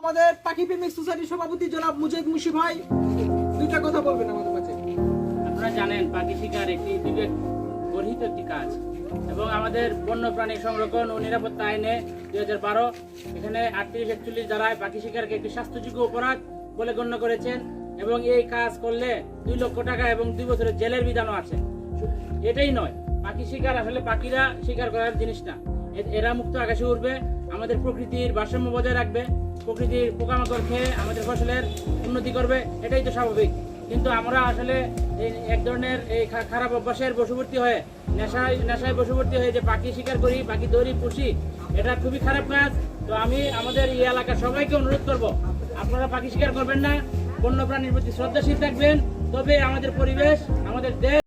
আমাদের পাখি প্রেমিক সোসাইটির সভাপতি জনাব মুজিব মুশি ভাই দুইটা কথা বলবেন আমাদের কাছে। আপনারা জানেন পাখি শিকার একটি বিবেক গর্হিত একটি কাজ এবং আমাদের বন্যপ্রাণী সংরক্ষণ ও নিরাপত্তা আইনে 2012 এখানে 38-41 ধারায় পাখি শিকারকে একটি শাস্তিযোগ্য অপরাধ বলে গণ্য করেছেন এবং এই কাজ করলে 2 লক্ষ টাকা এবং 2 বছরের জেলের বিধানও আছে। এটাই নয়, পাখি শিকার আসলে পাখিরা শিকার করার জিনিস না, এরা মুক্ত আকাশে উড়বে, আমাদের প্রকৃতির ভারসাম্য বজায় রাখবে, প্রকৃতির পোকামাকড় খেয়ে আমাদের ফসলের উন্নতি করবে, এটাই তো স্বাভাবিক। কিন্তু আমরা আসলে এক ধরনের এই খারাপ অভ্যাসের বশবর্তী হয়ে নেশায় বশবর্তী হয়ে যে পাখি শিকার করি, পাখি ধরি, পুষি, এটা খুবই খারাপ কাজ। তো আমি আমাদের এই এলাকার সবাইকে অনুরোধ করব, আপনারা পাখি শিকার করবেন না, বন্যপ্রাণীর প্রতি শ্রদ্ধাশীল থাকবেন, তবে আমাদের পরিবেশ, আমাদের দেশ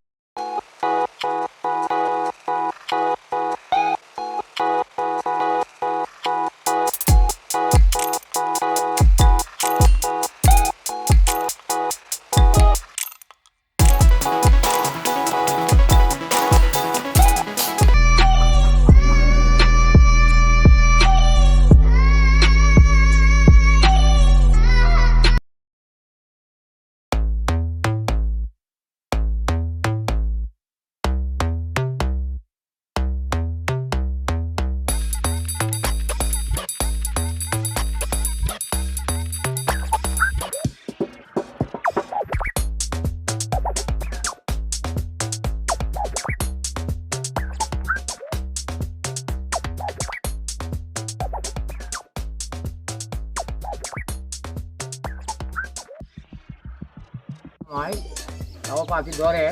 পাখি ধরে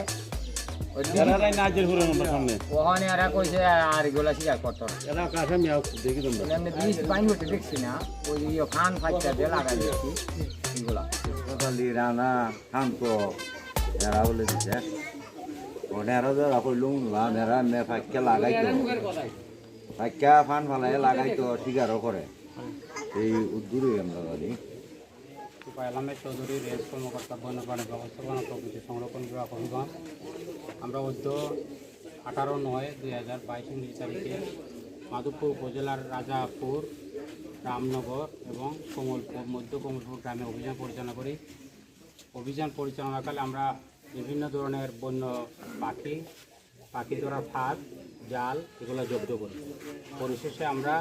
ওখানে এরা কইছে আর এগুলা শিকার করতো দেখছি না, ওই খান ফাইটা দিয়ে লাগাই দিচ্ছি এগুলা রানা খান তো এরা বলে দিছে ওনারা যারা কইলুম এরা ফাঁকা লাগাইতো, ফাঁকা ফান ফালাই লাগাইতো শিকারও করে, এই উদ্দূরে আমরা জানি। আহমেদ চৌধুরী রেঞ্জ কর্মকর্তা বন্যপ্রাণী ব্যবস্থাপনা প্রকৃতি সংরক্ষণ বিভাগ হবিগঞ্জ। আমরা 18/9/2022 ইংরেজি তারিখে মাধবপুর উপজেলার রাজাপুর, রামনগর এবং কমলপুর, মধ্য কমলপুর গ্রামে অভিযান পরিচালনা করি। অভিযান পরিচালনাকালে আমরা বিভিন্ন ধরনের বন্য পাখি ধরার ফাঁদ, জাল এগুলো জব্দ করি। পরিশেষে আমরা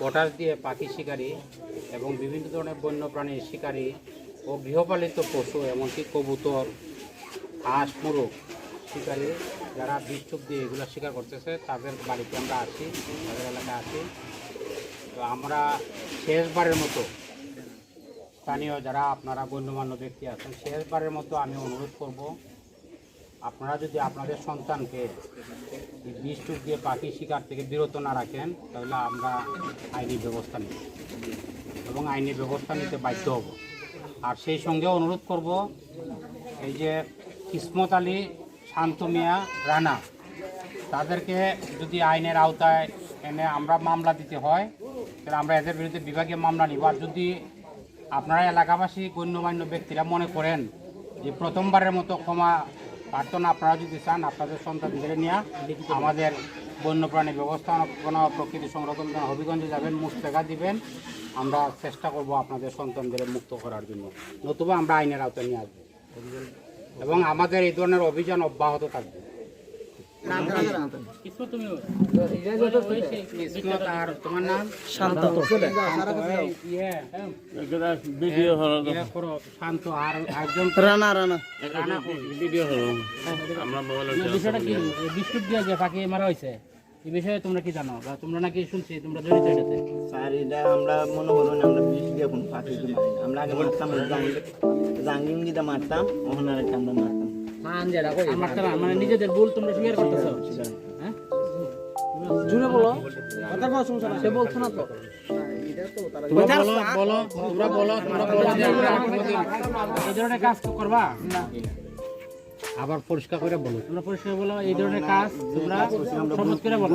পটাশ দিয়ে পাখি শিকারি এবং বিভিন্ন ধরনের বন্যপ্রাণীর শিকারি ও গৃহপালিত পশু এমনকি কবুতর, হাঁস, মুরগ শিকারি যারা বিক্ষোভ দিয়ে এগুলো শিকার করতেছে তাদের বাড়িতে আমরা আসি, তাদের এলাকায় আসি। তো আমরা শেষবারের মতো স্থানীয় যারা আপনারা গণ্যমান্য ব্যক্তি আছেন, শেষবারের মতো আমি অনুরোধ করব, আপনারা যদি আপনাদের সন্তানকে বিষ টুপ দিয়ে পাখি শিকার থেকে বিরত না রাখেন তাহলে আমরা আইনি ব্যবস্থা নিব এবং আইনি ব্যবস্থা নিতে বাধ্য হব। আর সেই সঙ্গে অনুরোধ করব, এই যে কিসমত আলী, শান্ত মিয়া, রানা, তাদেরকে যদি আইনের আওতায় এনে আমরা মামলা দিতে হয় তাহলে আমরা এদের বিরুদ্ধে বিভাগীয় মামলা নিব। আর যদি আপনারা এলাকাবাসী গণ্যমান্য ব্যক্তিরা মনে করেন যে প্রথমবারের মতো ক্ষমা প্রার্থনা আপনারা যদি চান, আপনাদের সন্তানদের নিয়ে আমাদের বন্যপ্রাণী ব্যবস্থাপনা প্রকৃতি সংরক্ষণ হবিগঞ্জে যাবেন, মুস্তেকা দিবেন, আমরা চেষ্টা করব আপনাদের সন্তানদের মুক্ত করার জন্য, নতুবা আমরা আইনের আওতায় নিয়ে আসবো এবং আমাদের এই ধরনের অভিযান অব্যাহত থাকবে। তোমার নাম শান্ত, শান্ত আর একজন রানা বিষয়টা কি বিস্কুট দিয়ে যে পাখি মারা হয়েছে এই বিষয়ে তোমরা কি জানো বা তোমরা নাকি শুনছি তোমরা জড়িত এটাতে? স্যার এটা আমরা মনে করুন আমরা বিষ দিয়ে এখন পাখি আমরা আগে মারতাম, জাঙ্গিম দিতে মারতাম, ওখানে আরেকটা আমরা মারতাম। মানে নিজেদের ভুল তোমরা স্বীকার করতেছো? হ্যাঁ, জুড়ে বলো কথা বলার সমস্যা না সে বলছো না তো তোমরা বলো এই ধরনের কাজ তো করবা না আবার পরিষ্কার করে বলো। তোমরা পরিষ্কার বলো এই ধরনের কাজ তোমরা সমাজ করে বলো